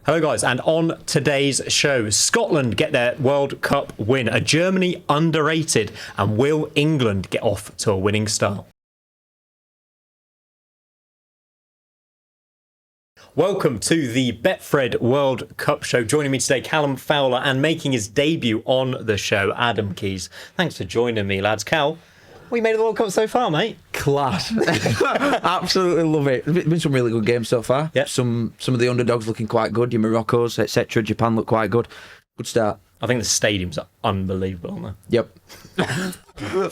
Hello guys, and on today's show, Scotland get their World Cup win, are Germany underrated, and will England get off to a winning start? Welcome to the Betfred World Cup show. Joining me today, Callum, Fowler, and making his debut on the show, Adam Keys. Thanks for joining me, lads. Cal, what you made of the World Cup so far, mate? Class. Absolutely love it. There's been some really good games so far. Yep. Some of the underdogs looking quite good. Your Moroccos, etc. Japan look quite good. Good start. I think the stadiums are unbelievable, aren't they? Yep.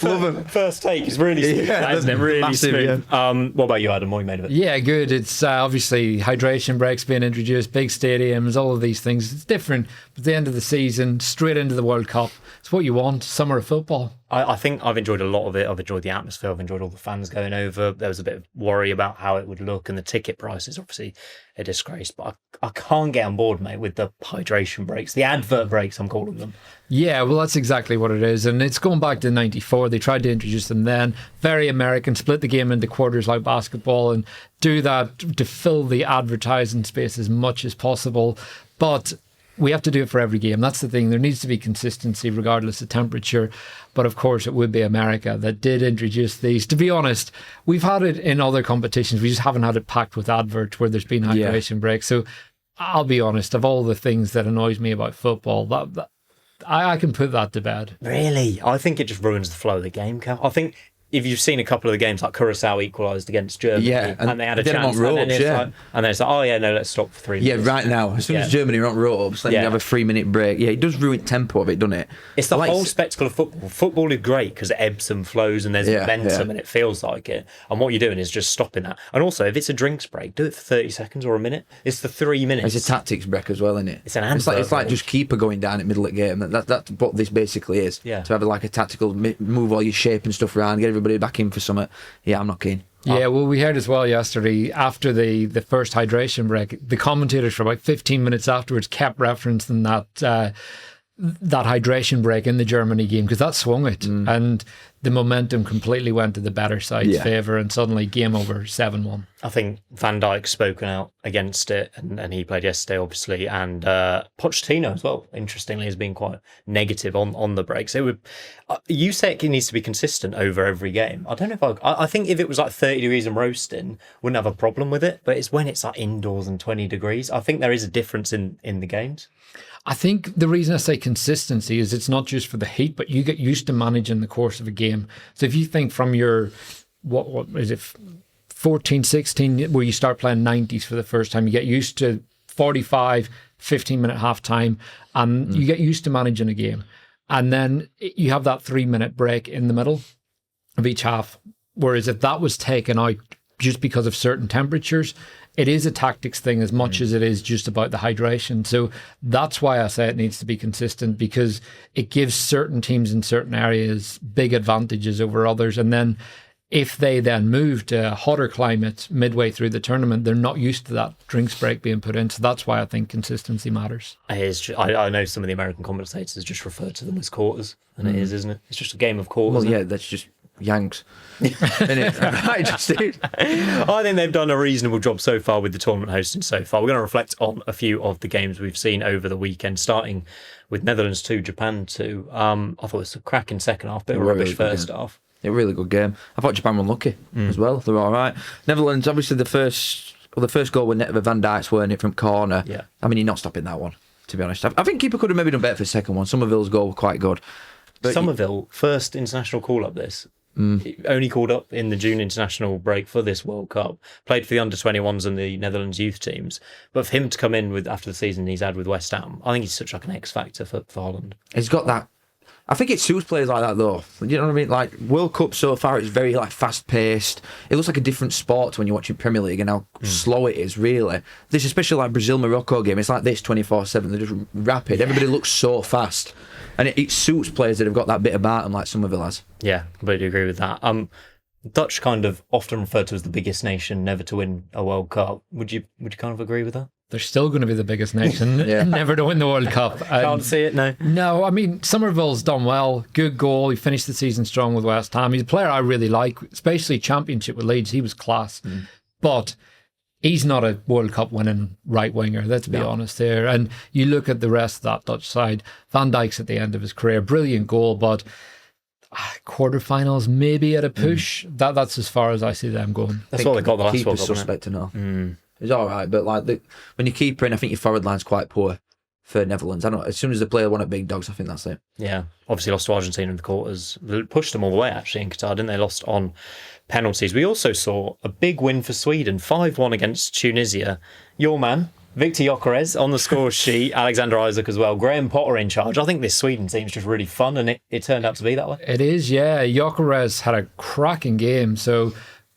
Love them. First take is really smooth, isn't it? Really massive, smooth. yeah. What about you, Adam? What you made of it? Yeah, good. It's obviously hydration breaks being introduced, big stadiums, all of these things. It's different. But at the end of the season, straight into the World Cup. It's what you want, summer of football. I think I've enjoyed a lot of it. I've enjoyed the atmosphere. I've enjoyed all the fans going over. There was a bit of worry about how it would look, and the ticket prices, obviously, a disgrace. But I can't get on board, mate, with the hydration breaks, the advert breaks, I'm calling them. Yeah, well, that's exactly what it is. And it's going back to 94. They tried to introduce them then. Very American, split the game into quarters like basketball and do that to fill the advertising space as much as possible. But we have to do it for every game. That's the thing. There needs to be consistency regardless of temperature. But of course, it would be America that did introduce these. To be honest, we've had it in other competitions. We just haven't had it packed with adverts where there's been hydration breaks. So I'll be honest, of all the things that annoys me about football, I can put that to bed. Really? I think it just ruins the flow of the game, Cal. I think if you've seen a couple of the games, like Curacao equalised against Germany, and they had a chance, and then it's like, oh yeah, no, let's stop for 3 minutes. Yeah, right now, as soon as Germany are on ropes, then you have a 3-minute break. Yeah, it does ruin tempo of it, doesn't it? It's the whole spectacle of football. Football is great because it ebbs and flows and there's momentum and it feels like it. And what you're doing is just stopping that. And also, if it's a drinks break, do it for 30 seconds or a minute. It's the 3 minutes. It's a tactics break as well, isn't it? It's an advert. It's like just keeper going down in the middle of the game. That's what this basically is. Yeah. To have like a tactical move all your shape and stuff around, get everybody back in for something. Yeah, I'm not keen. Yeah, well, we heard as well yesterday, after the first hydration break, the commentators for about 15 minutes afterwards kept referencing that hydration break in the Germany game because that swung it. And the momentum completely went to the better side's favour and suddenly game over 7-1. I think Van Dijk's spoken out against it and he played yesterday, obviously, and Pochettino as well, interestingly, has been quite negative on the breaks. It would, you say it needs to be consistent over every game. I don't know if I think if it was like 30 degrees and roasting, wouldn't have a problem with it, but it's when it's like indoors and 20 degrees. I think there is a difference in the games. I think the reason I say consistency is it's not just for the heat, but you get used to managing the course of a game. So if you think from your, what is it, 14, 16, where you start playing 90s for the first time, you get used to 45, 15-minute half time, and you get used to managing a game. And then you have that 3-minute break in the middle of each half. Whereas if that was taken out just because of certain temperatures, it is a tactics thing as much as it is just about the hydration. So that's why I say it needs to be consistent, because it gives certain teams in certain areas big advantages over others. And then if they then move to a hotter climate midway through the tournament, they're not used to that drinks break being put in. So that's why I think consistency matters. I know some of the American commentators just refer to them as quarters, and it is, isn't it? It's just a game of quarters. Well, yeah, that's just Yanks. I think they've done a reasonable job so far with the tournament hosting so far. We're going to reflect on a few of the games we've seen over the weekend, starting with Netherlands 2, Japan 2. I thought it was a cracking second half, bit of rubbish first half. A really good game. I thought Japan were unlucky as well. They were all right. Netherlands, obviously the first goal was Van Dijk's, weren't it, from corner. Yeah. I mean, you're not stopping that one, to be honest. I think keeper could have maybe done better for the second one. Somerville's goal was quite good. But Somerville, first international call-up this. Only called up in the June international break for this World Cup. Played for the under-21s and the Netherlands youth teams. But for him to come in with after the season he's had with West Ham, I think he's such like an X-factor for Holland. He's got that. I think it suits players like that though. You know what I mean? Like World Cup so far, it's very like fast-paced. It looks like a different sport to when you're watching Premier League and how slow it is. Really, this especially like Brazil-Morocco game. It's like this 24/7. They're just rapid. Everybody looks so fast. And it suits players that have got that bit about them, like Somerville has. Yeah, completely agree with that. Dutch kind of often referred to as the biggest nation never to win a World Cup. Would you kind of agree with that? They're still going to be the biggest nation never to win the World Cup. Can't see it, no. No, I mean, Somerville's done well. Good goal. He finished the season strong with West Ham. He's a player I really like, especially Championship with Leeds. He was class. But he's not a World Cup winning right winger, let's be honest here. And you look at the rest of that Dutch side, Van Dijk's at the end of his career, brilliant goal, but quarterfinals maybe at a push. That's as far as I see them going. That's all they got the last World Keeper's Cup, suspect to know. It's all right, but like when you keep in, I think your forward line's quite poor for Netherlands. I don't know. As soon as they play one at big dogs, I think that's it. Yeah, obviously lost to Argentina in the quarters. They pushed them all the way actually in Qatar, didn't they? Lost on penalties. We also saw a big win for Sweden, 5-1 against Tunisia. Your man, Victor Gyökeres on the score sheet, Alexander Isak as well, Graham Potter in charge. I think this Sweden team's just really fun, and it turned out to be that way. It is, yeah. Gyökeres had a cracking game, so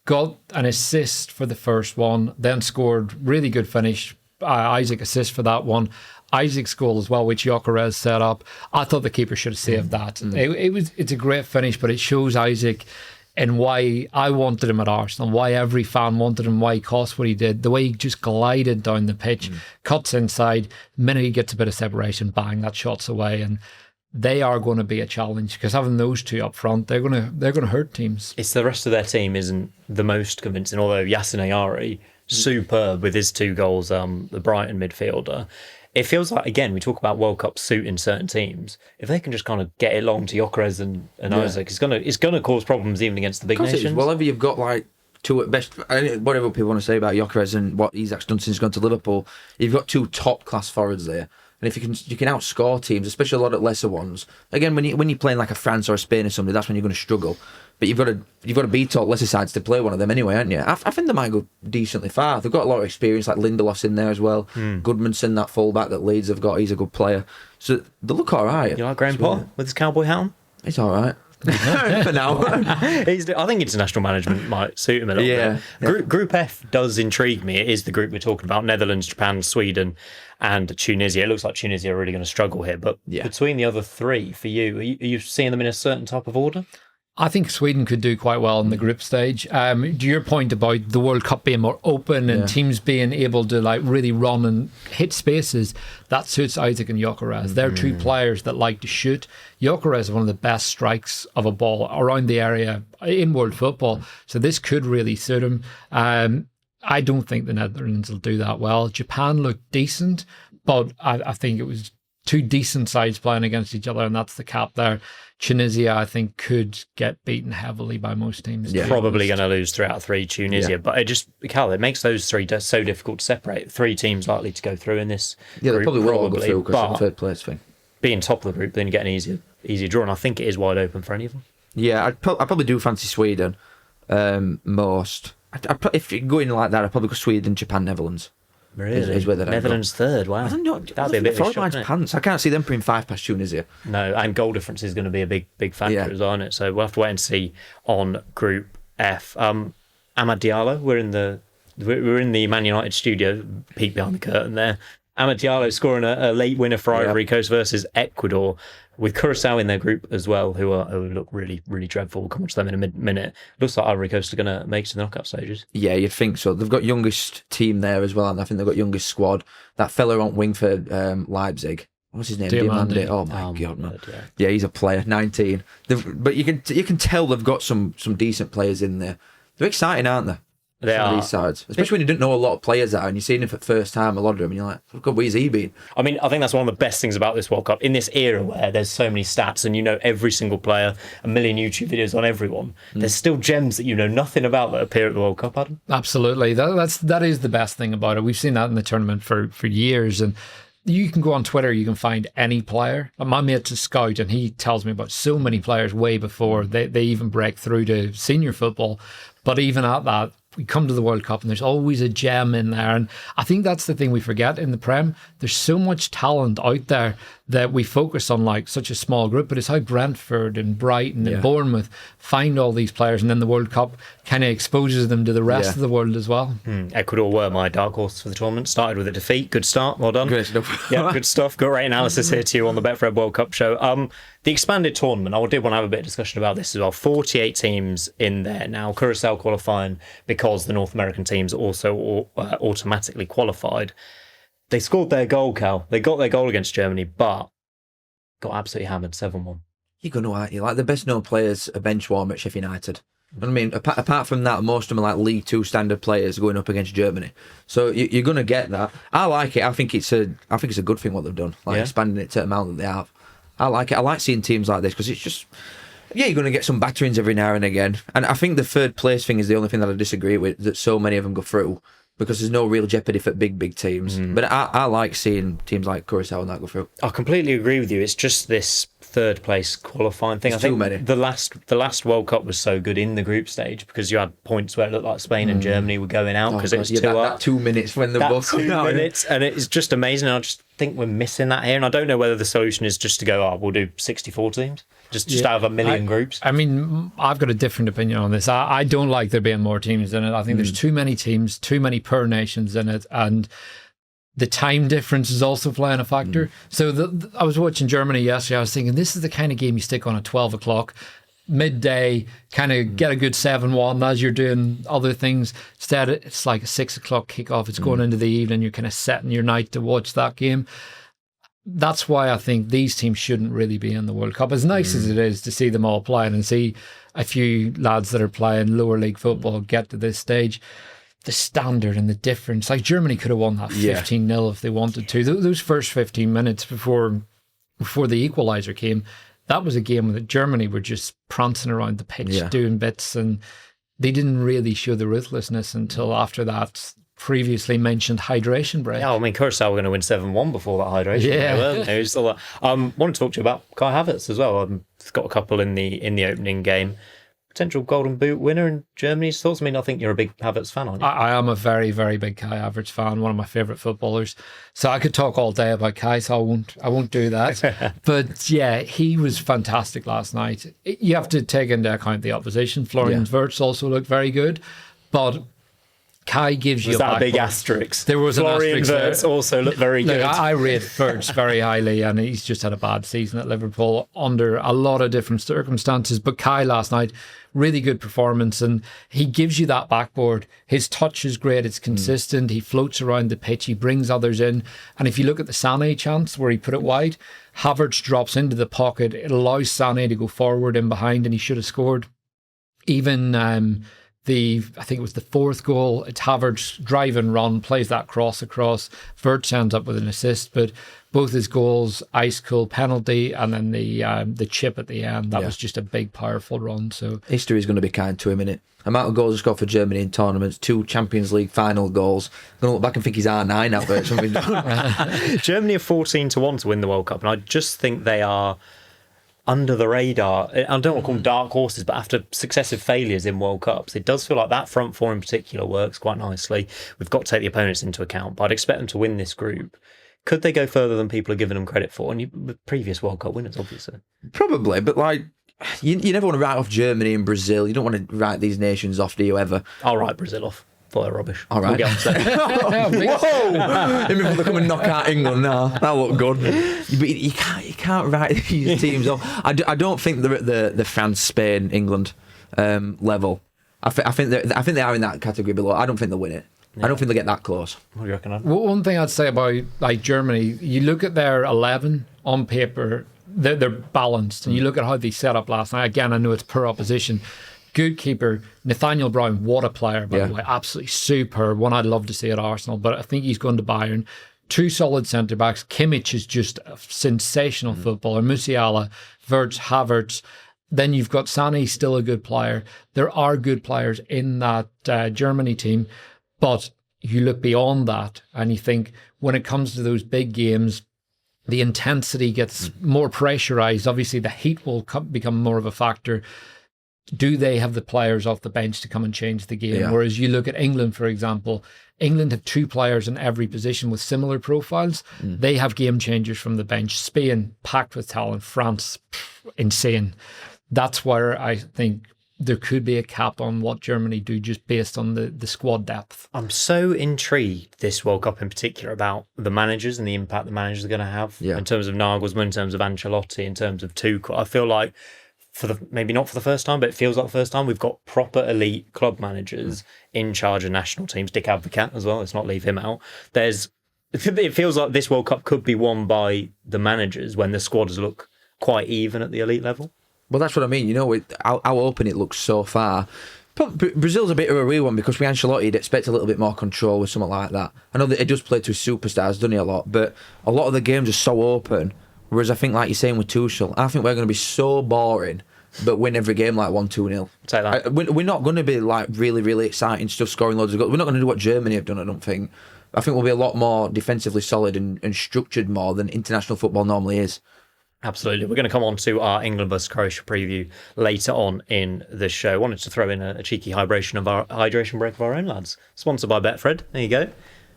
got an assist for the first one, then scored really good finish. Isak assist for that one. Isaac's goal as well, which Gyökeres set up. I thought the keeper should have saved that. It's a great finish, but it shows Isak and why I wanted him at Arsenal, why every fan wanted him, why he cost what he did. The way he just glided down the pitch, cuts inside, the minute he gets a bit of separation, bang, that shot's away. And they are going to be a challenge because having those two up front, they're going to hurt teams. It's the rest of their team isn't the most convincing, although Yasin Ayari, superb with his 2 goals, the Brighton midfielder. It feels like, again, we talk about World Cup suiting certain teams. If they can just kind of get it along to Gyökeres and Isak, it's gonna cause problems even against the big nations. Whenever you've got like 2 at best, whatever people want to say about Gyökeres and what Isak's done since he's gone to Liverpool, you've got 2 top class forwards there. And if you can outscore teams, especially a lot of lesser ones. Again, when you're playing like a France or a Spain or somebody, that's when you're going to struggle. But you've got to beat top lesser sides to play one of them anyway, haven't you? I think they might go decently far. They've got a lot of experience, like Lindelof's in there as well. Goodmanson, that fullback that Leeds have got, he's a good player. So they look all right. You like Graham Potter with his cowboy hat on? It's all right. For now. I think international management might suit him a little bit. Group F does intrigue me. It is the group we're talking about: Netherlands, Japan, Sweden, and Tunisia. It looks like Tunisia are really going to struggle here. But between the other 3, for you, are you seeing them in a certain type of order? I think Sweden could do quite well in the group stage. To your point about the World Cup being more open and teams being able to like really run and hit spaces, that suits Isak and Gyökeres. They're 2 players that like to shoot. Gyökeres is one of the best strikes of a ball around the area in world football. So this could really suit him. I don't think the Netherlands will do that well. Japan looked decent, but I think it was 2 decent sides playing against each other, and that's the cap there. Tunisia, I think, could get beaten heavily by most teams. Yeah. Probably going to lose 3 out of 3, Tunisia. But it makes those 3 so difficult to separate. 3 teams likely to go through in this group, they probably will all go through because it's a third place thing. Being top of the group, then you get an easier draw, and I think it is wide open for any of them. Yeah, I probably do fancy Sweden most. If you're going like that, I'd probably go Sweden, Japan, Netherlands. Really? Is where Netherlands third, wow. I don't know. That'd be a bit of a shock, pants. I can't see them putting 5 past Tunisia. No, and goal difference is going to be a big factor as well, isn't it? So we'll have to wait and see on Group F. Amad Diallo, we're in the Man United studio, peek behind the curtain there. Amad Diallo scoring a late winner for Ivory Coast versus Ecuador, with Curacao in their group as well, who look really, really dreadful. We'll come on to them in a minute. Looks like Ivory Coast are going to make it to the knockout stages. Yeah, you'd think so. They've got youngest team there as well, and I think they've got youngest squad. That fella on wing for Leipzig, what's his name? Diamande. Oh my god, man! Yeah, he's a player. 19. But you can tell they've got some decent players in there. They're exciting, aren't they? They are. These sides, especially when you didn't know a lot of players that are, and you're seeing them for the first time, a lot of them, and you're like, oh God, where's he been? I mean, I think that's one of the best things about this World Cup. In this era where there's so many stats and you know every single player, a million YouTube videos on everyone, there's still gems that you know nothing about that appear at the World Cup, Adam. Absolutely. That is the best thing about it. We've seen that in the tournament for years, and you can go on Twitter, you can find any player. My mate's a scout, and he tells me about so many players way before they even break through to senior football. But even at that, we come to the World Cup and there's always a gem in there. And I think that's the thing we forget in the Prem. There's so much talent out there that we focus on like such a small group, but it's how Brentford and Brighton and Bournemouth find all these players, and then the World Cup kind of exposes them to the rest of the world as well. Ecuador were my dark horse for the tournament. Started with a defeat. Good start. Well done. Great stuff. Yeah, good stuff. Great analysis here to you on the Betfred World Cup show. The expanded tournament, I did want to have a bit of discussion about this as well. 48 teams in there now. Curacao qualifying because the North American teams also automatically qualified. They scored their goal, Cal. They got their goal against Germany, but got absolutely hammered 7-1. You're going to, aren't you? Like the best known players, a bench warmer at Sheffield United. I mean, apart from that, most of them are like League Two standard players going up against Germany. So you're going to get that. I like it. I think it's a good thing what they've done, like expanding it to the amount that they have. I like it. I like seeing teams like this because it's just, you're going to get some batterings every now and again. And I think the third place thing is the only thing that I disagree with, that so many of them go through, because there's no real jeopardy for big teams. But I like seeing teams like Curaçao and that go through. I completely agree with you. It's just this third place qualifying thing. It's I think too many. the last World Cup was so good in the group stage because you had points where it looked like Spain and Germany were going out because it was 2-up. That 2 minutes when they're both 2 minutes, and it's just amazing. I just think we're missing that here, and I don't know whether the solution is just to go, we'll do 64 teams, just out of a million groups. I mean, I've got a different opinion on this. I don't like there being more teams in it. I think there's too many teams, too many per nations in it, and the time difference is also playing a factor. So I was watching Germany yesterday. I was thinking, this is the kind of game you stick on at 12 o'clock, midday, kind of get a good 7-1 as you're doing other things. Instead, it's like a 6 o'clock kickoff. It's going into the evening. You're kind of setting your night to watch that game. That's why I think these teams shouldn't really be in the World Cup. As nice as it is to see them all playing and see a few lads that are playing lower league football get to this stage, the standard and the difference. Like Germany could have won that 15-0 if they wanted to. Those first 15 minutes before the equaliser came, that was a game that Germany were just prancing around the pitch, doing bits, and they didn't really show the ruthlessness until after that previously mentioned hydration break. Yeah, I mean, Curaçao were going to win 7-1 before that hydration break, weren't they? It was still wanted to talk to you about Kai Havertz as well. I've got a couple in the opening game. Potential Golden Boot winner in Germany's thoughts. I mean, I think you're a big Havertz fan, aren't you? I am a very, very big Kai Havertz fan, one of my favourite footballers. So I could talk all day about Kai, so I won't do that. But yeah, he was fantastic last night. You have to take into account the opposition. Florian Wirtz also looked very good, but Kai gives you was that a big backbone. Asterisk? There was Florian an asterisk Wirtz also looked very good. I rate Wirtz very highly, and he's just had a bad season at Liverpool under a lot of different circumstances. But Kai last night, really good performance, and he gives you that backboard. His touch is great, it's consistent, he floats around the pitch, he brings others in. And if you look at the Sané chance where he put it wide, Havertz drops into the pocket, it allows Sané to go forward and behind, and he should have scored. Even I think it was the fourth goal, it's Havertz drive and run, plays that cross across. Wirtz ends up with an assist, but both his goals, ice cool penalty, and then the chip at the end, that was just a big, powerful run. So history is going to be kind to him, innit? Amount of goals he scored for Germany in tournaments, 2 Champions League final goals. I'm going to look back and think he's R9 out there. Something. Germany are 14-1 to win the World Cup, and I just think they are under the radar. I don't want to call them dark horses, but after successive failures in World Cups, it does feel like that front four in particular works quite nicely. We've got to take the opponents into account, but I'd expect them to win this group. Could they go further than people are giving them credit for? And with previous World Cup winners, obviously. Probably, but like, you never want to write off Germany and Brazil. You don't want to write these nations off, do you ever? I'll write Brazil off. Thought they're rubbish. All right. We'll get on to that. Whoa! Even if they come and knock out England now, that look good. But you can't write these teams off. I don't think they're at the France, Spain, England level. I think they are in that category below. I don't think they'll win it. Yeah. I don't think they'll get that close. What do you reckon, Adam? Well, one thing I'd say about like Germany, you look at their 11 on paper, they're balanced, and you look at how they set up last night. Again, I know it's per opposition. Good keeper, Nathaniel Brown, what a player, by the way. Absolutely superb. One I'd love to see at Arsenal, but I think he's going to Bayern. 2 solid centre-backs. Kimmich is just a sensational footballer. Musiala, Wirtz, Havertz. Then you've got Sané, still a good player. There are good players in that Germany team, but you look beyond that and you think when it comes to those big games, the intensity gets more pressurised. Obviously, the heat will become more of a factor. Do they have the players off the bench to come and change the game? Yeah. Whereas you look at England, for example, England have 2 players in every position with similar profiles. They have game changers from the bench. Spain, packed with talent. France, insane. That's where I think there could be a cap on what Germany do just based on the squad depth. I'm so intrigued this World Cup in particular about the managers and the impact the managers are going to have in terms of Nagelsmann, in terms of Ancelotti, in terms of Tuchel. I feel like maybe not for the first time, but it feels like the first time we've got proper elite club managers in charge of national teams. Dick Advocat as well. Let's not leave him out. It feels like this World Cup could be won by the managers when the squads look quite even at the elite level. Well, that's what I mean. You know, how open it looks so far. Brazil's a bit of a real one because with Ancelotti, you'd expect a little bit more control with something like that. I know that he does play to superstars, doesn't he, a lot? But a lot of the games are so open. Whereas I think, like you're saying with Tuchel, I think we're going to be so boring, but win every game like 1-2-0. Take that. We're not going to be like really, really exciting stuff, scoring loads of goals. We're not going to do what Germany have done, I don't think. I think we'll be a lot more defensively solid and structured more than international football normally is. Absolutely. We're going to come on to our England vs Croatia preview later on in the show. Wanted to throw in a cheeky hydration break of our own, lads. Sponsored by Betfred. There you go.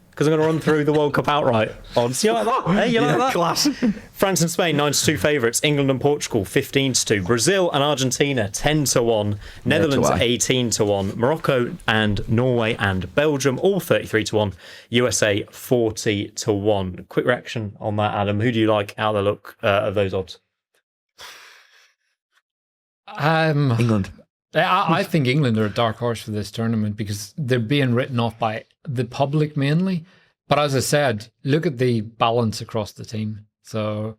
Because I'm going to run through the World Cup outright odds. You like that? Hey, you like that? Class. France and Spain, 9-2 favourites. England and Portugal, 15-2. Brazil and Argentina, 10-1. Netherlands, 18-1. Morocco and Norway and Belgium, all 33-1. USA, 40-1. Quick reaction on that, Adam. Who do you like out of the look of those odds? England. I think England are a dark horse for this tournament because they're being written off by the public mainly. But as I said, look at the balance across the team. So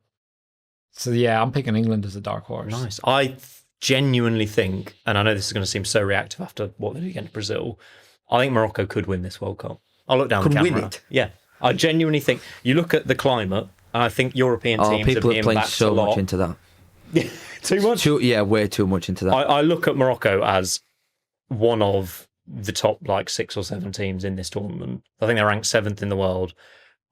yeah, I'm picking England as a dark horse. Nice. I genuinely think, and I know this is going to seem so reactive after what they did against Brazil, I think Morocco could win this World Cup. I'll look down the camera. Win it? Yeah. I genuinely think, you look at the climate, and I think European teams people are being playing backed so a lot. much into that. Too much? Way too much into that. I look at Morocco as one of the top 6 or 7 teams in this tournament. I think they're ranked 7th in the world.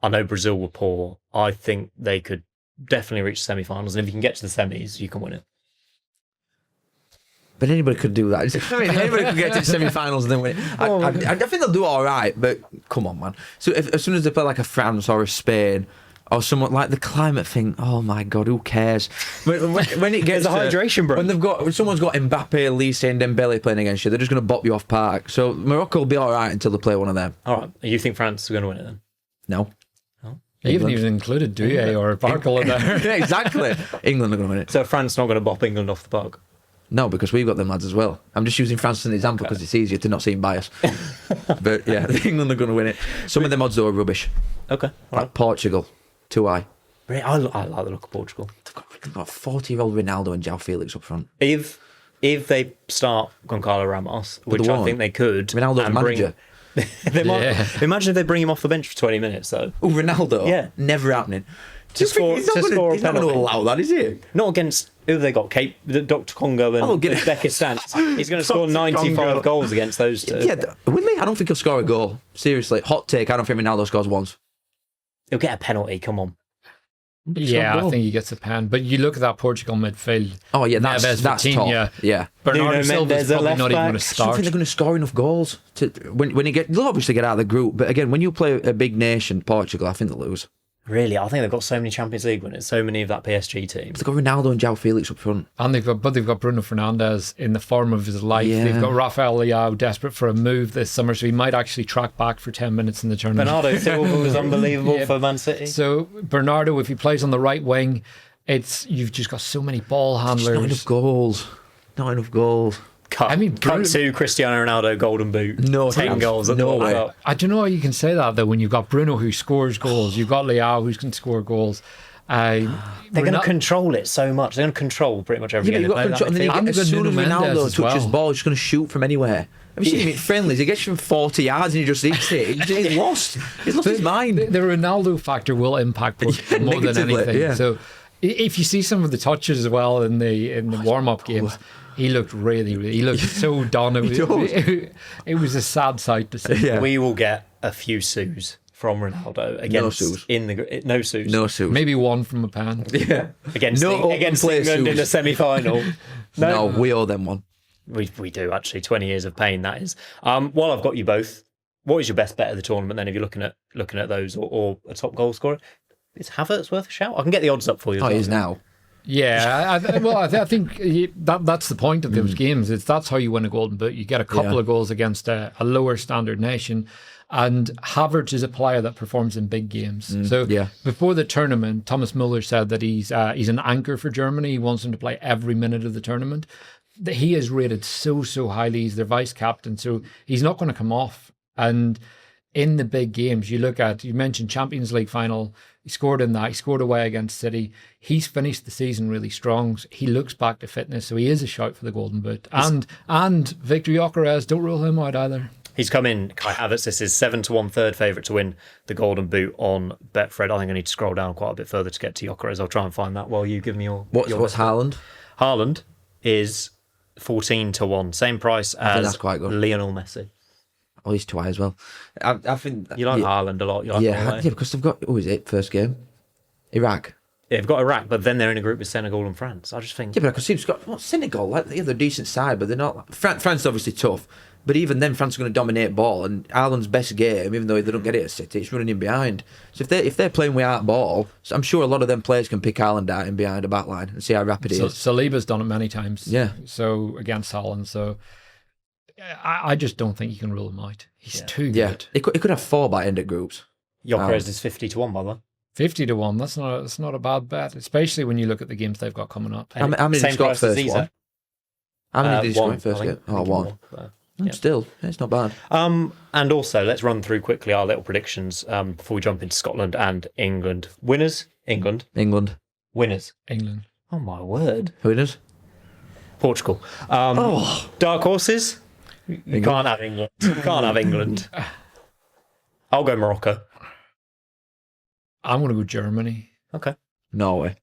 I know Brazil were poor. I think they could definitely reach the semi-finals, and if you can get to the semis, you can win it. But anybody could do that. I mean, anybody could get to the semi-finals and then win it. I think they'll do all right, but come on, man. So as soon as they play like a France or a Spain or someone like the climate thing, oh my God, who cares? When it gets a hydration break. When someone's got Mbappe, Lise and Dembele playing against you, they're just going to bop you off park. So Morocco will be all right until they play one of them. All right. You think France are going to win it then? No. You haven't even included Douye or Barkel in there. Yeah, exactly. England are going to win it. So France not going to bop England off the park? No, because we've got them lads as well. I'm just using France as an example because it's easier to not seem biased. But yeah, England are going to win it. Some of them odds though are rubbish. Okay. Like Portugal, too high. I like the look of Portugal. They've got 40-year-old Ronaldo and João Felix up front. If they start Goncalo Ramos, which I think they could, Ronaldo's manager. Imagine if they bring him off the bench for 20 minutes though. Oh, Ronaldo? Yeah. Never happening. To score He's not a going to penalty. allow that, is he? Not against who have they got? Dr. Congo and Uzbekistan. He's going to score 95 goals against those two. Yeah, really? I don't think he'll score a goal. Seriously. Hot take, I don't think Ronaldo scores once. He'll get a penalty, come on. Yeah, I think he gets a pen. But you look at that Portugal midfield. Oh, yeah, that's Neves, top. Vitinha, Yeah. Bernardo Silva's probably not even going to I don't start. think they're going to score enough goals. They'll obviously get out of the group, but again, when you play a big nation, Portugal, I think they'll lose. Really? I think they've got so many Champions League winners, so many of that PSG team. They've got Ronaldo and João Felix up front. And they've got Bruno Fernandes in the form of his life. Yeah. They've got Rafael Leao desperate for a move this summer, so he might actually track back for 10 minutes in the tournament. Bernardo Silva was unbelievable Yeah. for Man City. So Bernardo, if he plays on the right wing, you've just got so many ball handlers. Not enough goals. Not enough goals. I mean, cut to Cristiano Ronaldo Golden Boot. No 10 chance. goals at the No World way. Cup. I don't know how you can say that though when you've got Bruno who scores goals, you've got Leao who can score goals. They're going to control it so much. They're going to control pretty much every Yeah, but game. you've got control. And then I'm as good soon as Nuno Mendes Ronaldo as touches well. ball, he's just going to shoot from anywhere. Have you seen him in friendlies? He gets you from 40 yards and he just hits it. He's lost. He's lost his mind. The Ronaldo factor will impact Portugal more than Negatively, anything. yeah. So if you see some of the touches as well in the warm up games, he looked he looked so done. It was a sad sight to see. Yeah. We will get a few sues from Ronaldo against no sues. No suits. Maybe one from a pan. Yeah. against England in a semi-final. No, we owe them one. We do actually. 20 years of pain that is. While I've got you both, what is your best bet of the tournament then? If you're looking at those or a top goal scorer, is Havertz worth a shout? I can get the odds up for you. Oh, he is now. Yeah, I think that's the point of those games. That's how you win a Golden Boot. You get a couple of goals against a lower standard nation. And Havertz is a player that performs in big games. Before the tournament, Thomas Muller said that he's an anchor for Germany. He wants them to play every minute of the tournament. He is rated so highly. He's their vice captain, so he's not going to come off. And in the big games, you mentioned Champions League final, he scored in that, he scored away against City. He's finished the season really strong. He looks back to fitness, so he is a shout for the Golden Boot. And Victor Gyökeres, don't rule him out either. He's come in, Kai Havertz, this is 7-1 third favourite to win the Golden Boot on Betfred. I think I need to scroll down quite a bit further to get to Gyökeres. I'll try and find that while you give me your... What's Haaland? Haaland is 14-1, same price as that's quite good. Lionel Messi. Oh, he's too high as well. I think... You like Haaland a lot. You like yeah, because they've got... Who is it? First game? Iraq. Yeah, they've got Iraq, but then they're in a group with Senegal and France. I just think... Yeah, but I can see Senegal, like, they're a decent side, but they're not... France is obviously tough. But even then, France are going to dominate ball, and Ireland's best game, even though they don't get it at City, it's running in behind. So if they're playing without ball, I'm sure a lot of them players can pick Ireland out in behind the back line and see how rapid he is. Saliba's done it many times. Yeah. So against Holland, so I just don't think you can rule him out. He's too good. Yeah, he could have 4 by end of groups. Gyökeres is 50-1, by the way. 50-1. That's not a bad bet, especially when you look at the games they've got coming up. How many did he score first one? How many did he score one, first game? I think One. Yeah. Still, it's not bad. And also, let's run through quickly our little predictions before we jump into Scotland and England. Winners, England. Winners, England. Oh my word. Winners, Portugal. Dark horses. You can't have England. You can't have England. I'll go Morocco. I'm going to go Germany. Okay. Norway.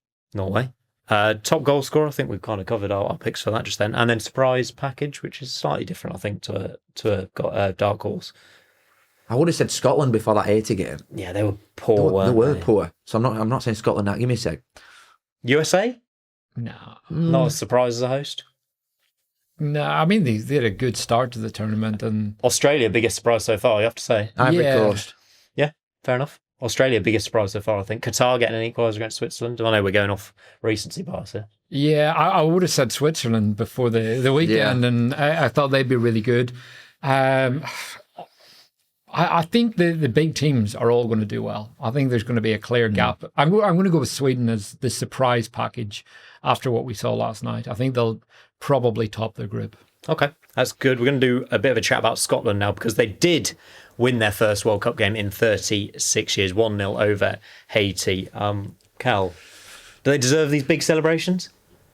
Top goal scorer, I think we've kind of covered our picks for that just then. And then surprise package, which is slightly different, I think, to a dark horse. I would have said Scotland before that 80 game. Yeah, they were poor, They were weren't poor. So I'm not saying Scotland now. Give me a sec. USA? No. Not a surprise as a host. No, I mean, they had a good start to the tournament. And Australia, biggest surprise so far, you have to say. Ivory Coast. Yeah, fair enough. Australia, biggest surprise so far, I think. Qatar getting an equaliser against Switzerland. I know we're going off recency bias here. Yeah, I would have said Switzerland before the weekend, and I thought they'd be really good. I think the big teams are all going to do well. I think there's going to be a clear gap. I'm going to go with Sweden as the surprise package after what we saw last night. I think they'll probably top their group. Okay, that's good. We're going to do a bit of a chat about Scotland now because they did win their first World Cup game in 36 years, 1-0 over Haiti. Cal, do they deserve these big celebrations?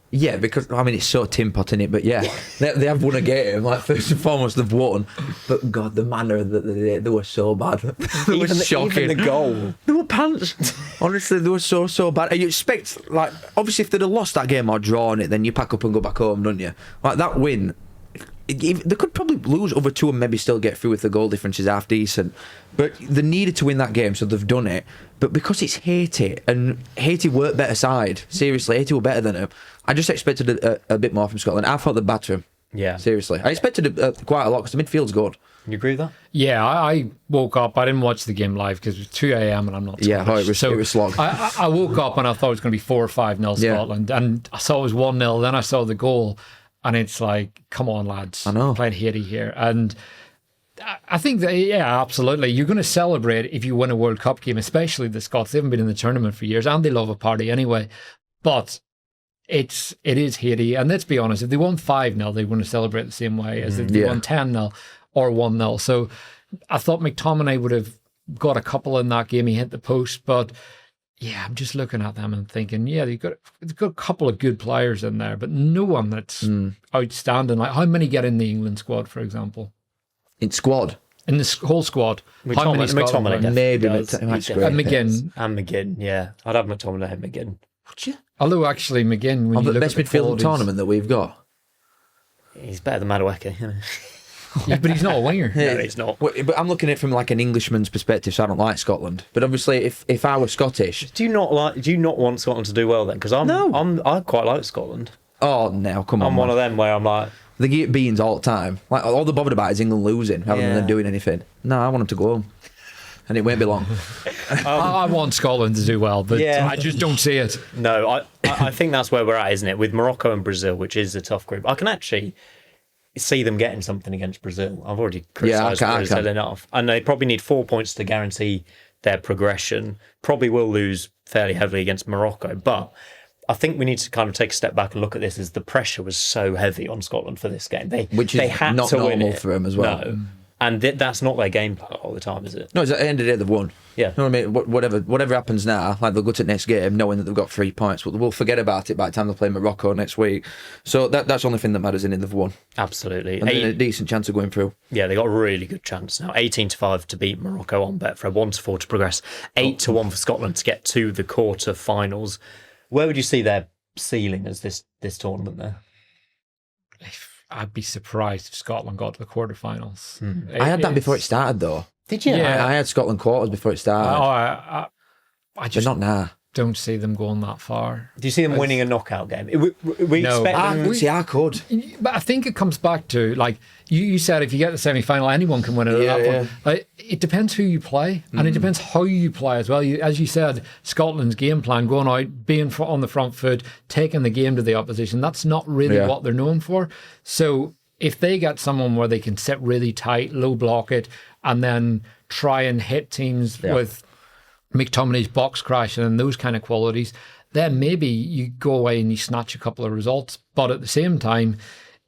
Yeah, because, I mean, it's so tin pot in it, but yeah, they have won a game. Like, first and foremost, they've won. But, God, the manner that they were so bad. They were shocking. Even the goal. They were pants. Honestly, they were so bad. And you expect, like, obviously, if they'd have lost that game or drawn it, then you pack up and go back home, don't you? Like, that win, they could probably lose over 2 and maybe still get through if the goal difference is half decent. But they needed to win that game, so they've done it. But because it's Haiti, and Haiti were better side, seriously, Haiti were better than them, I just expected a bit more from Scotland. I thought they'd batter him. Yeah. Seriously. I expected quite a lot because the midfield's good. You agree with that? Yeah, I woke up. I didn't watch the game live because it was 2 a.m. and I'm not Yeah, Scottish. it was slog. I woke up and I thought it was going to be 4 or 5-0 Scotland. And I saw it was 1-0. Then I saw the goal. And it's like, come on, lads. I know. Playing Haiti here. And I think that, yeah, absolutely. You're going to celebrate if you win a World Cup game, especially the Scots. They haven't been in the tournament for years and they love a party anyway. But it is Haiti. And let's be honest, if they won 5-0, they want to celebrate the same way as if they won 10-0 or 1-0. So I thought McTominay would have got a couple in that game. He hit the post. But yeah, I'm just looking at them and thinking, yeah, they've got a couple of good players in there, but no one that's outstanding. Like, how many get in the England squad, for example? In squad? In the whole squad. How many McTominay Scotland? Maybe McGinn. And McGinn, yeah. I'd have McTominay and McGinn. Would you? Although, actually, McGinn, when you the look best at the midfield tournament that we've got. He's better than Madueke, you know. Yeah, but he's not a winger. No, he's not. But I'm looking at it from like an Englishman's perspective, so I don't like Scotland. But obviously, if I were Scottish, Do you not want Scotland to do well then? Because I quite like Scotland. oh no, come on, I'm one of them where I'm like, they get beans all the time. Like all they're bothered about is England losing rather than Yeah. them doing anything. No, I want them to go home, and it won't be long. I want Scotland to do well, but Yeah. I just don't see it. no, I think that's where we're at, isn't it? With Morocco and Brazil, which is a tough group. I can actually see them getting something against Brazil. I've already criticised Brazil enough. And they probably need 4 points to guarantee their progression. Probably will lose fairly heavily against Morocco. But I think we need to kind of take a step back and look at this as the pressure was so heavy on Scotland for this game. Which is they had not to win normal it. for them as well. No. And that's not their game plan all the time, is it? No, it's at the end of the day they've won. Yeah. You know what I mean? Whatever happens now, like they'll go to the next game knowing that they've got 3 points, but we'll forget about it by the time they play Morocco next week. So that's the only thing that matters in it. They've won. Absolutely. And a decent chance of going through. Yeah, they got a really good chance now. 18-5 to beat Morocco on Betfred, 1-4 to progress, 8-1 for Scotland to get to the quarter-finals. Where would you see their ceiling as this tournament there? I'd be surprised if Scotland got to the quarterfinals. I had that before it started, though. Did you? Yeah. I had Scotland quarters before it started. I But just not now. don't see them going that far. Do you see them winning a knockout game? We No. expect them... I could. But I think it comes back to, like, you said, if you get the semi-final, anyone can win it at that point. Like, it depends who you play, and it depends how you play as well. As you said, Scotland's game plan, going out, being on the front foot, taking the game to the opposition, that's not really what they're known for. So if they get someone where they can sit really tight, low block it, and then try and hit teams with McTominay's box crashing and those kind of qualities, then maybe you go away and you snatch a couple of results. But at the same time,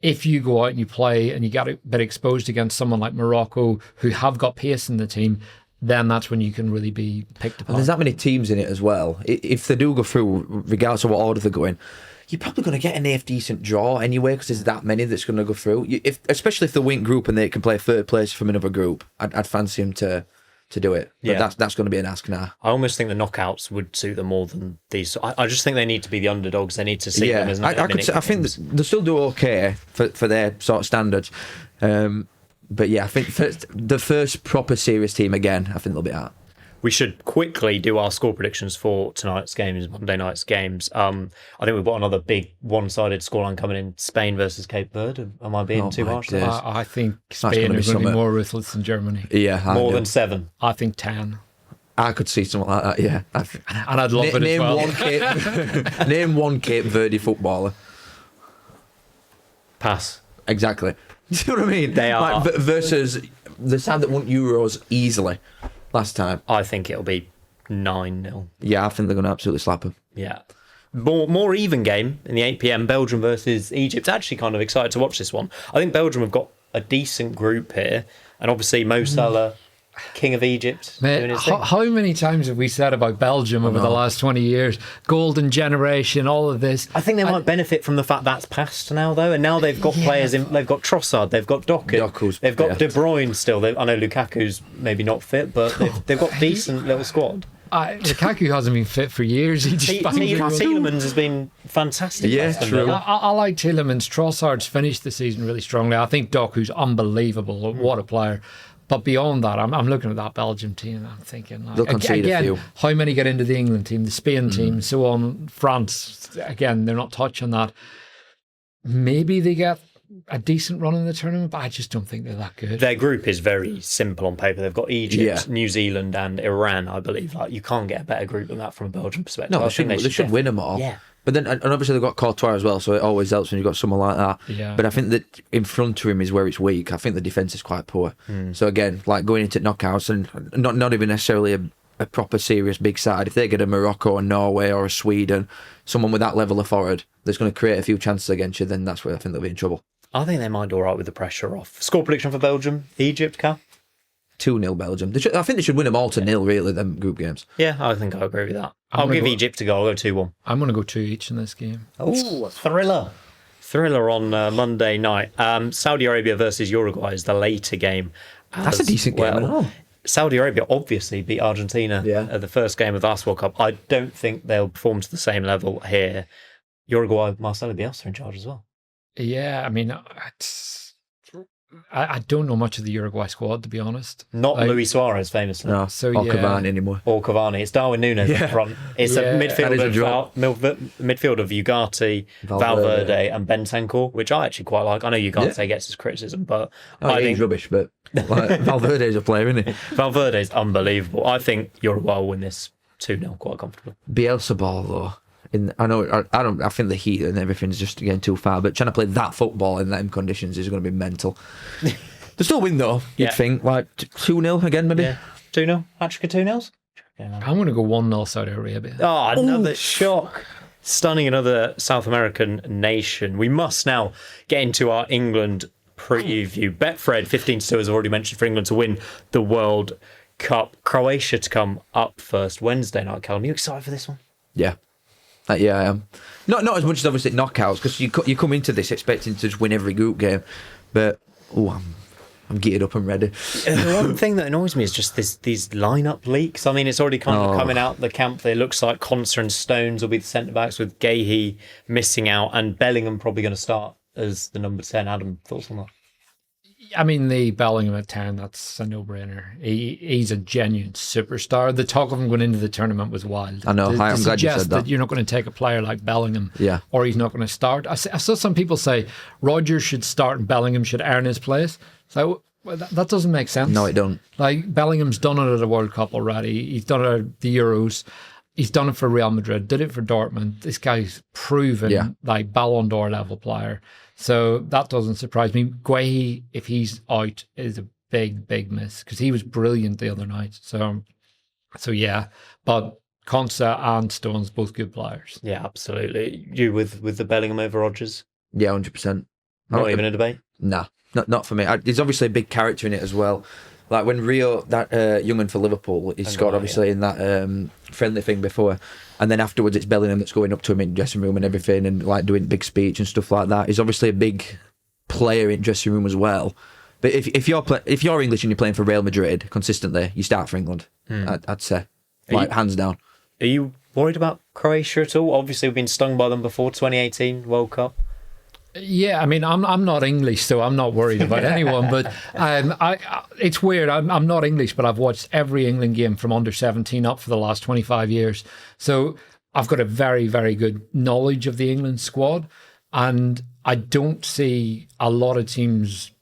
if you go out and you play and you get a bit exposed against someone like Morocco who have got pace in the team, then that's when you can really be picked apart. And there's that many teams in it as well. If they do go through, regardless of what order they're going, you're probably going to get an half decent draw anyway because there's that many that's going to go through. Especially if they win group and they can play third place from another group, I'd fancy them to do it. But that's going to be an ask now. I almost think the knockouts would suit them more than these. I just think they need to be the underdogs. They need to see them as I think they'll still do okay for their sort of standards. But yeah, I think the first proper serious team again, I think they'll be out. We should quickly do our score predictions for tonight's games, Monday night's games. I think we've got another big one-sided scoreline coming in, Spain versus Cape Verde. Am I being too harsh? I think Spain is going to be more ruthless than Germany. Yeah, more than 7. I think 10. I could see something like that. Yeah, and I'd love it as well. Name one Cape Verde footballer. Pass. Exactly. Do you know what I mean? They are versus the side that won Euros easily last time. I think it'll be 9-0. Yeah, I think they're going to absolutely slap them. Yeah. More even game in the 8 p.m. Belgium versus Egypt. Actually kind of excited to watch this one. I think Belgium have got a decent group here. And obviously Mo Salah, King of Egypt. Mate, how many times have we said about Belgium over the last 20 years? Golden generation, all of this. I think they might benefit from the fact that's passed now, though. And now they've got players in. They've got Trossard, they've got Doku, they've got De Bruyne still. I know Lukaku's maybe not fit, but they've got a decent little squad. Lukaku hasn't been fit for years. Tielemans has been fantastic. Yeah, true. I like Tielemans. Trossard's finished the season really strongly. I think Doku's unbelievable. What a player. But beyond that, I'm looking at that Belgium team and I'm thinking, like, they'll concede a few. How many get into the England team, the Spain team, so on. France, again, they're not touching that. Maybe they get a decent run in the tournament, but I just don't think they're that good. Their group is very simple on paper. They've got Egypt, New Zealand, and Iran, I believe. Like, you can't get a better group than that from a Belgian perspective. No, they should win them all. Yeah. But then, and obviously they've got Courtois as well, so it always helps when you've got someone like that. Yeah. But I think that in front of him is where it's weak. I think the defence is quite poor. So again, like going into knockouts and not even necessarily a proper serious big side. If they get a Morocco or Norway or a Sweden, someone with that level of forward that's going to create a few chances against you, then that's where I think they'll be in trouble. I think they might do all right with the pressure off. Score prediction for Belgium, Egypt, Cal? 2-0 Belgium. I think they should win them all to 0, really, them group games. Yeah, I think I agree with that. I'll give Egypt a go. I'll go 2-1. I'm going to go 2 each in this game. Oh, a thriller. Thriller on Monday night. Saudi Arabia versus Uruguay is the later game. That's a decent game at all. Saudi Arabia obviously beat Argentina at the first game of the last World Cup. I don't think they'll perform to the same level here. Uruguay, Marcelo Bielsa in charge as well. Yeah, I mean, I don't know much of the Uruguay squad, to be honest. Not Luis Suarez, famously. No, so, or Cavani anymore. Or Cavani. It's Darwin Núñez up front. It's a midfield of Ugarte, Valverde and Bentancur, which I actually quite like. I know Ugarte gets his criticism, but I think he's rubbish, but like, Valverde's a player, isn't he? Valverde's unbelievable. I think Uruguay will win this 2-0 quite comfortably. Bielsa ball, though. I think the heat and everything's just getting too far, but trying to play that football in them conditions is going to be mental. They still win though, you'd think, like 2-0 again maybe. Yeah. 2-0, hat-trick of 2-0s. I'm going to go 1-0 Saudi Arabia. Oh, another shock. Stunning another South American nation. We must now get into our England preview. Betfred 15-2 has already mentioned for England to win the World Cup. Croatia to come up first Wednesday night. Callum, you excited for this one? Yeah. Yeah, I am. Not as much as obviously knockouts, because you come into this expecting to just win every group game, but I'm geared up and ready. The one thing that annoys me is just these lineup leaks. I mean, it's already kind of coming out the camp. It looks like Konsa and Stones will be the centre backs, with Gahey missing out, and Bellingham probably going to start as the number 10. Adam, thoughts on that? I mean, the Bellingham at 10, that's a no-brainer. He's a genuine superstar. The talk of him going into the tournament was wild. I know. I'm glad you said that. You're not going to take a player like Bellingham, yeah, or he's not going to start. I saw some people say Rodgers should start and Bellingham should earn his place. So that doesn't make sense. No, it don't. Like, Bellingham's done it at the World Cup already. He's done it at the Euros. He's done it for Real Madrid, did it for Dortmund. This guy's proven like Ballon d'Or level player. So that doesn't surprise me. Guehi, if he's out, is a big miss, because he was brilliant the other night. So yeah. But Konsa and Stones, both good players. Yeah, absolutely. You with the Bellingham over Rodgers? Yeah, 100%. Not even a debate? Nah, not for me. There's obviously a big character in it as well. Like when Rio, that young one for Liverpool, he scored obviously in that friendly thing before, and then afterwards it's Bellingham that's going up to him in the dressing room and everything, and like doing big speech and stuff like that. He's obviously a big player in dressing room as well. But if you're English and you're playing for Real Madrid consistently, you start for England. I'd say, hands down. Are you worried about Croatia at all? Obviously, we've been stung by them before, 2018 World Cup. Yeah, I mean, I'm not English, so I'm not worried about anyone. But it's weird. I'm not English, but I've watched every England game from under 17 up for the last 25 years. So I've got a very, very good knowledge of the England squad, and I don't see a lot of teams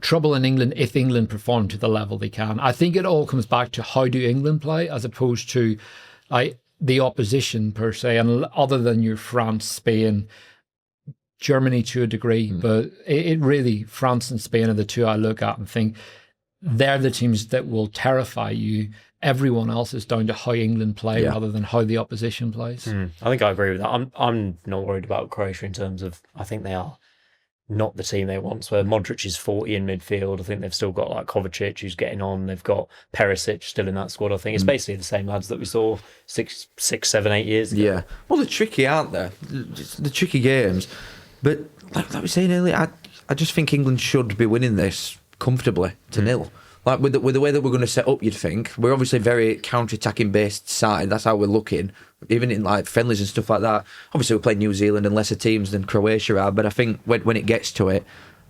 trouble in England if England perform to the level they can. I think it all comes back to how do England play, as opposed to the opposition per se, and other than your France, Spain, Germany to a degree, but it really, France and Spain are the two I look at and think they're the teams that will terrify you. Everyone else is down to how England play rather than how the opposition plays. I think I agree with that. I'm not worried about Croatia in terms of, I think they are not the team they once were. Modric is 40 in midfield. I think they've still got like Kovacic who's getting on. They've got Perisic still in that squad. I think it's basically the same lads that we saw 6, 7, 8 years ago. Yeah. Well, they're tricky, aren't they? The tricky games. But like we were saying earlier, I just think England should be winning this comfortably to 0. Like with the way that we're going to set up, you'd think. We're obviously a very counter-attacking based side. That's how we're looking, even in like friendlies and stuff like that. Obviously, we're playing New Zealand and lesser teams than Croatia are. But I think when it gets to it,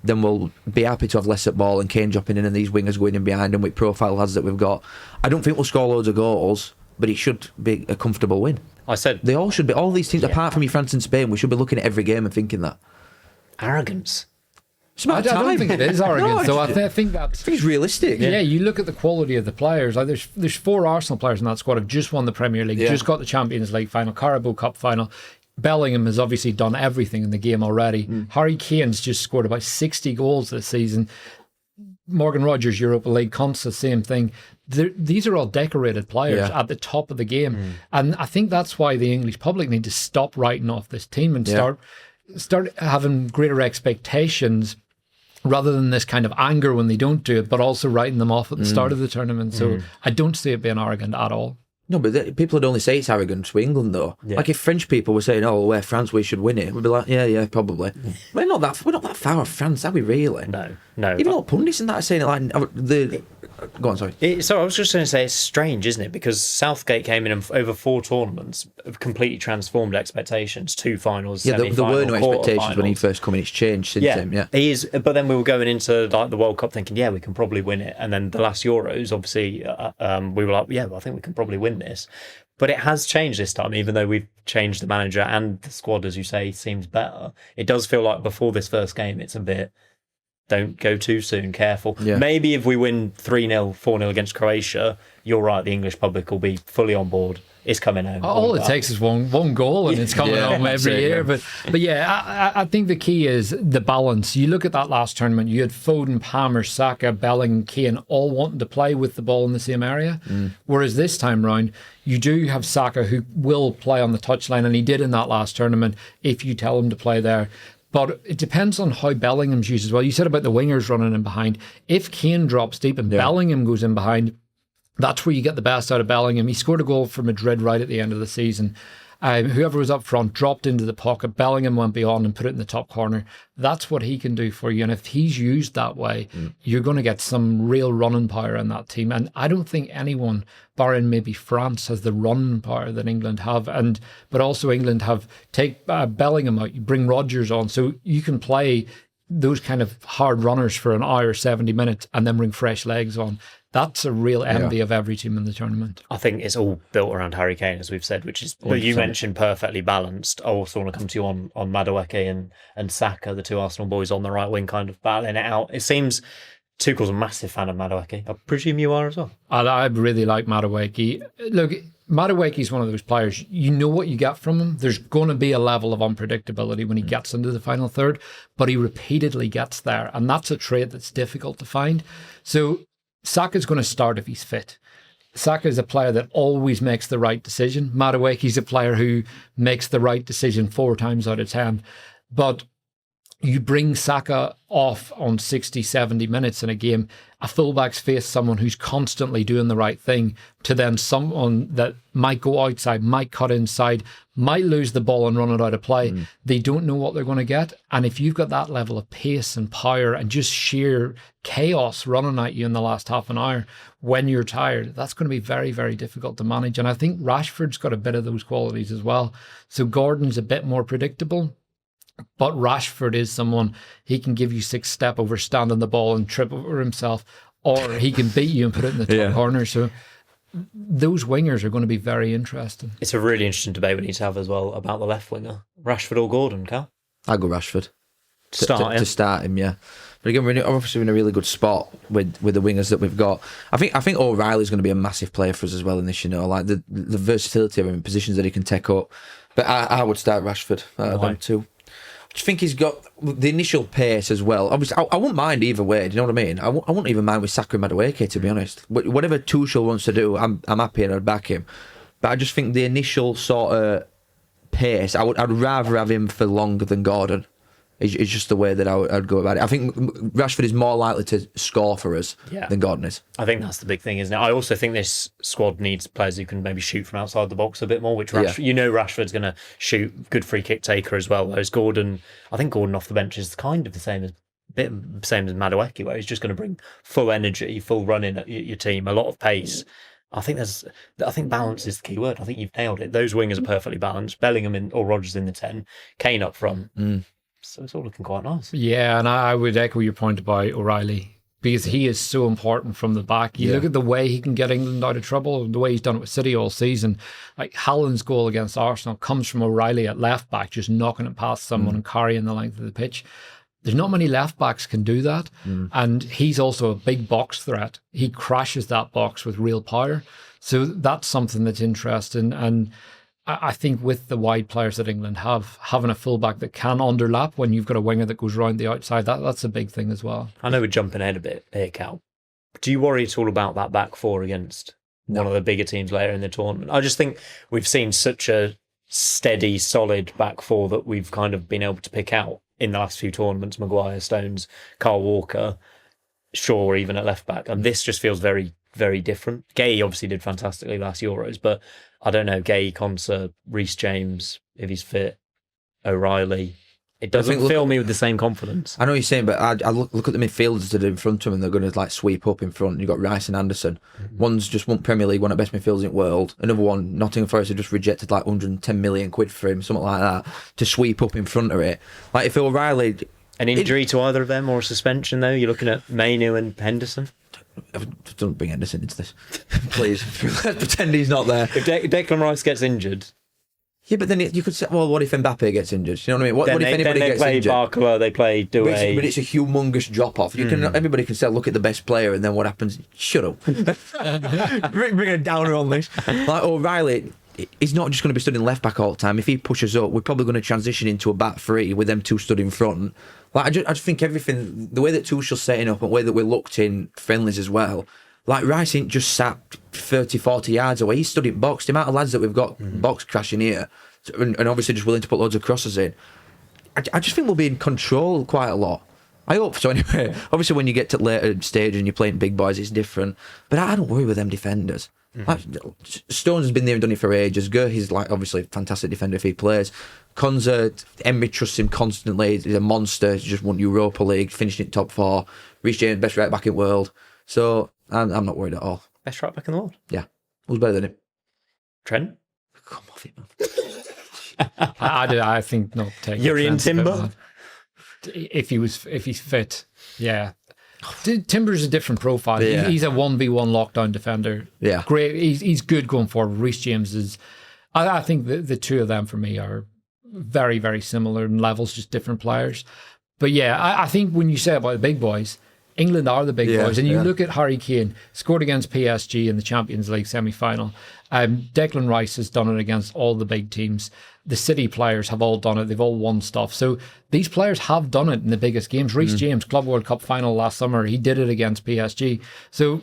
then we'll be happy to have less at ball and Kane dropping in and these wingers going in behind, and with profile lads that we've got. I don't think we'll score loads of goals, but it should be a comfortable win. I said they all should be. All these teams, apart from your France and Spain, we should be looking at every game and thinking that. Arrogance. I don't think it is arrogance, though. I think it's realistic. Yeah, you look at the quality of the players. Like there's 4 Arsenal players in that squad who've just won the Premier League, just got the Champions League final, Carabao Cup final. Bellingham has obviously done everything in the game already. Harry Kane's just scored about 60 goals this season. Morgan Rogers, Europa League, Konsa, same thing. These are all decorated players at the top of the game. And I think that's why the English public need to stop writing off this team and start having greater expectations, rather than this kind of anger when they don't do it, but also writing them off at the start of the tournament. So I don't see it being arrogant at all. No, but people would only say it's arrogant to England, though. Yeah. Like if French people were saying, "Oh, we're France, we should win it," we'd be like, "Yeah, probably." We're not that far off France, are we? Really? No. Even all pundits and that are saying it. Like go on, sorry. So I was just going to say, it's strange, isn't it? Because Southgate came in and over 4 tournaments, completely transformed expectations. 2 finals, semi-final, there were no expectations when he first came in. It's changed since then. Yeah, he is. But then we were going into like the World Cup thinking, we can probably win it. And then the last Euros, obviously, we were like, I think we can probably win this. But it has changed this time, even though we've changed the manager and the squad, as you say, seems better. It does feel like before this first game, it's a bit, don't go too soon, careful. Yeah. Maybe if we win 3-0, 4-0 against Croatia, you're right, the English public will be fully on board. It's coming home. All it takes is one goal and it's coming home every year. But I think the key is the balance. You look at that last tournament, you had Foden, Palmer, Saka, Bellingham, Kane all wanting to play with the ball in the same area. Whereas this time round, you do have Saka who will play on the touchline, and he did in that last tournament if you tell him to play there. But it depends on how Bellingham's used as well. You said about the wingers running in behind. If Kane drops deep and Bellingham goes in behind, that's where you get the best out of Bellingham. He scored a goal for Madrid right at the end of the season. Whoever was up front dropped into the pocket. Bellingham went beyond and put it in the top corner. That's what he can do for you. And if he's used that way, you're going to get some real running power in that team. And I don't think anyone, barring maybe France, has the running power that England have. But also England have take Bellingham out, you bring Rodgers on, so you can play those kind of hard runners for an hour, 70 minutes, and then bring fresh legs on. That's a real envy of every team in the tournament. I think it's all built around Harry Kane, as we've said, which is, but you mentioned perfectly balanced. I also want to come to you on Madueke and Saka, the two Arsenal boys on the right wing, kind of battling it out. It seems Tuchel's a massive fan of Madueke. I presume you are as well. I really like Madueke. Look, Madueke is one of those players, you know what you get from him. There's going to be a level of unpredictability when he gets into the final third, but he repeatedly gets there, and that's a trait that's difficult to find. So Saka's going to start if he's fit. Saka is a player that always makes the right decision. Madueke's a player who makes the right decision 4 times out of 10. But you bring Saka off on 60, 70 minutes in a game, a fullback's face someone who's constantly doing the right thing to then someone that might go outside, might cut inside, might lose the ball and run it out of play. They don't know what they're going to get. And if you've got that level of pace and power and just sheer chaos running at you in the last half an hour when you're tired, that's going to be very, very difficult to manage. And I think Rashford's got a bit of those qualities as well. So Gordon's a bit more predictable. But Rashford is someone, he can give you 6-step over standing the ball and trip over himself, or he can beat you and put it in the top corner. So those wingers are going to be very interesting. It's a really interesting debate we need to have as well about the left winger. Rashford or Gordon, Cal? I'd go Rashford. To start him, yeah. But again, we're obviously in a really good spot with the wingers that we've got. I think O'Reilly's going to be a massive player for us as well in this, like the versatility of him in positions that he can take up. But I would start Rashford them too. I think he's got the initial pace as well. Obviously, I wouldn't mind either way. Do you know what I mean? I wouldn't even mind with Saka and Madueke, to be honest. Whatever Tuchel wants to do, I'm happy and I'd back him. But I just think the initial sort of pace, I'd rather have him for longer than Gordon. It's just the way that I'd go about it. I think Rashford is more likely to score for us than Gordon is. I think that's the big thing, isn't it? I also think this squad needs players who can maybe shoot from outside the box a bit more, which Rashford's going to shoot, good free kick taker as well, whereas Gordon, I think Gordon off the bench is kind of the same as Madueke, where he's just going to bring full energy, full running at your team, a lot of pace. I think balance is the key word. I think you've nailed it. Those wingers are perfectly balanced. Bellingham or Rodgers in the 10, Kane up front. So it's all looking quite nice. Yeah, and I would echo your point about O'Reilly, because he is so important from the back. You look at the way he can get England out of trouble, the way he's done it with City all season. Like Haaland's goal against Arsenal comes from O'Reilly at left back, just knocking it past someone and carrying the length of the pitch. There's not many left backs can do that. And he's also a big box threat. He crashes that box with real power. So that's something that's interesting. And I think with the wide players that England have, having a fullback that can underlap when you've got a winger that goes round the outside, that's a big thing as well. I know we're jumping ahead a bit here, Cal. Do you worry at all about that back four against one of the bigger teams later in the tournament? I just think we've seen such a steady, solid back four that we've kind of been able to pick out in the last few tournaments. Maguire, Stones, Kyle Walker, Shaw even at left back. And this just feels very, very different. Gay obviously did fantastically last Euros, but I don't know, Gay, Konsa, Reece James, if he's fit, O'Reilly. It doesn't fill me with the same confidence. I know what you're saying, but I look at the midfielders that are in front of him and they're going to like sweep up in front. You've got Rice and Anderson. One's just won Premier League, one of the best midfielders in the world. Another one, Nottingham Forest have just rejected like 110 million quid for him, something like that, to sweep up in front of it. Like if O'Reilly... An injury to either of them or a suspension though? You're looking at Mainu and Henderson? Don't bring Henderson into this, please. Let's pretend he's not there. If Declan Rice gets injured... Yeah, but then you could say, well, what if Mbappe gets injured? You know what I mean? What if anybody gets injured? They play Barcola, they play Doué. But it's a humongous drop-off. Everybody can say, look at the best player, and then what happens? Shut up. bring a downer on this. Like O'Reilly, he's not just going to be stood in left-back all the time. If he pushes up, we're probably going to transition into a back three with them two stood in front. Like I just think everything, the way that Tuchel's setting up and the way that we're looked in friendlies as well, like Rice ain't just sat 30, 40 yards away. He's stood in box. The amount of lads that we've got box crashing here, and obviously just willing to put loads of crosses in. I just think we'll be in control quite a lot. I hope so anyway. Obviously, when you get to later stage and you're playing big boys, it's different. But I don't worry with them defenders. Like, Stones has been there and done it for ages. He's like obviously a fantastic defender if he plays. Konza, Emery trusts him constantly. He's a monster. He's just won Europa League, finishing in top 4. Reece James, best right back in the world. So I'm not worried at all. Best right back in the world. Yeah, who's better than him? Trent. Come off it, man. I think not. Urian Timber. If he's fit, yeah. Timber's a different profile. Yeah. He's a 1v1 lockdown defender. Yeah. Great. He's good going forward. Reece James is. I think the two of them for me are very, very similar in levels, just different players. But yeah, I think when you say about the big boys, England are the big boys. And you look at Harry Kane, scored against PSG in the Champions League semi-final. Declan Rice has done it against all the big teams. The City players have all done it. They've all won stuff. So these players have done it in the biggest games. Reece James, Club World Cup final last summer, he did it against PSG. So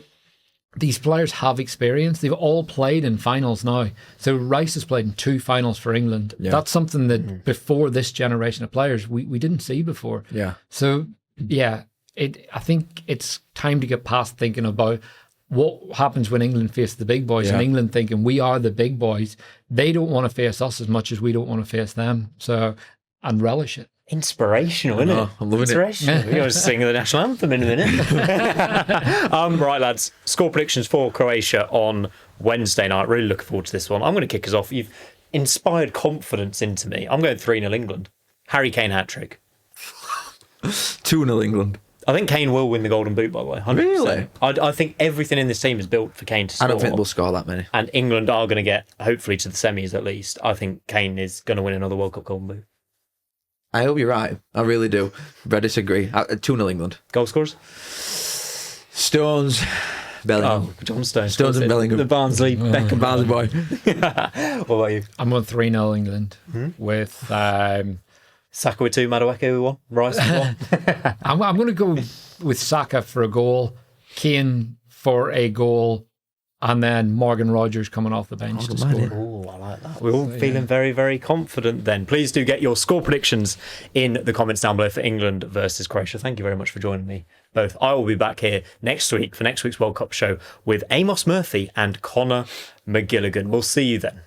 these players have experience. They've all played in finals now. So Rice has played in 2 finals for England. Yeah. That's something that before this generation of players, we didn't see before. Yeah. So, yeah, I think it's time to get past thinking about what happens when England face the big boys, and England thinking we are the big boys. They don't want to face us as much as we don't want to face them. So, and relish it. Inspirational, isn't it? I'm loving it. You're going to sing the national anthem in a minute. Right, lads. Score predictions for Croatia on Wednesday night. Really looking forward to this one. I'm going to kick us off. You've inspired confidence into me. I'm going 3-0 England. Harry Kane hat-trick. 2-0 England. I think Kane will win the Golden Boot, by the way. 100%. Really? I think everything in this team is built for Kane to score. I don't think we'll score that many. And England are going to get, hopefully, to the semis at least. I think Kane is going to win another World Cup Golden Boot. I hope you're right. I really do. But I disagree. 2-0 England. Goal scorers? Stones, Bellingham. Oh, John Stones. Stones and Bellingham. The Barnsley Beckham. Barnsley boy. What about you? I'm on 3-0 England with... Saka with 2, Madueke with 1, Rice with 1. I'm going to go with Saka for a goal, Kane for a goal, and then Morgan Rogers coming off the bench to score. Oh, I like that. We're all feeling very, very confident then. Please do get your score predictions in the comments down below for England versus Croatia. Thank you very much for joining me both. I will be back here next week for next week's World Cup show with Amos Murphy and Conor McGilligan. We'll see you then.